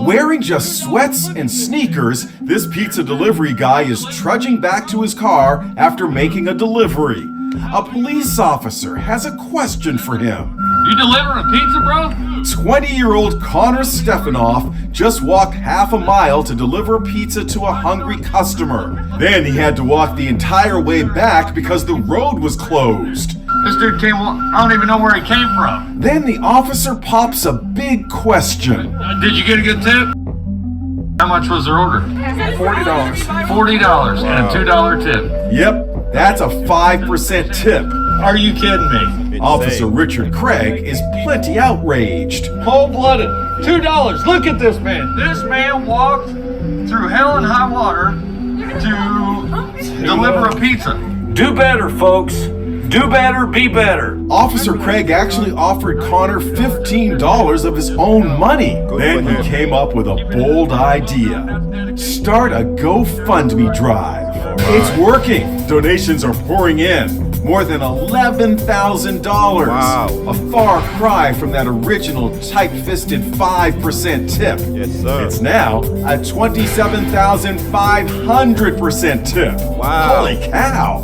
Wearing just sweats and sneakers, this pizza delivery guy is trudging back to his car after making a delivery. A police officer has a question for him. You delivering a pizza, bro? 20-year-old Connor Stefanoff just walked half a mile to deliver pizza to a hungry customer. Then he had to walk the entire way back because the road was closed. This dude came, I don't even know where he came from. Then the officer pops a big question. Did you get a good tip? How much was their order? $40. $40 and a $2 tip. Yep, that's a 5% tip. Are you kidding me? Officer Richard Craig is plenty outraged. Cold-blooded. $2. Look at this man. This man walked through hell and high water to deliver a pizza. Do better, folks. Do better, be better. Officer Craig actually offered Connor $15 of his own money. Then he came up with a bold idea. Start a GoFundMe drive. It's working. Donations are pouring in. More than $11,000. Wow. A far cry from that original tight-fisted 5% tip. Yes, sir. It's now a 27,500% tip. Wow. Holy cow.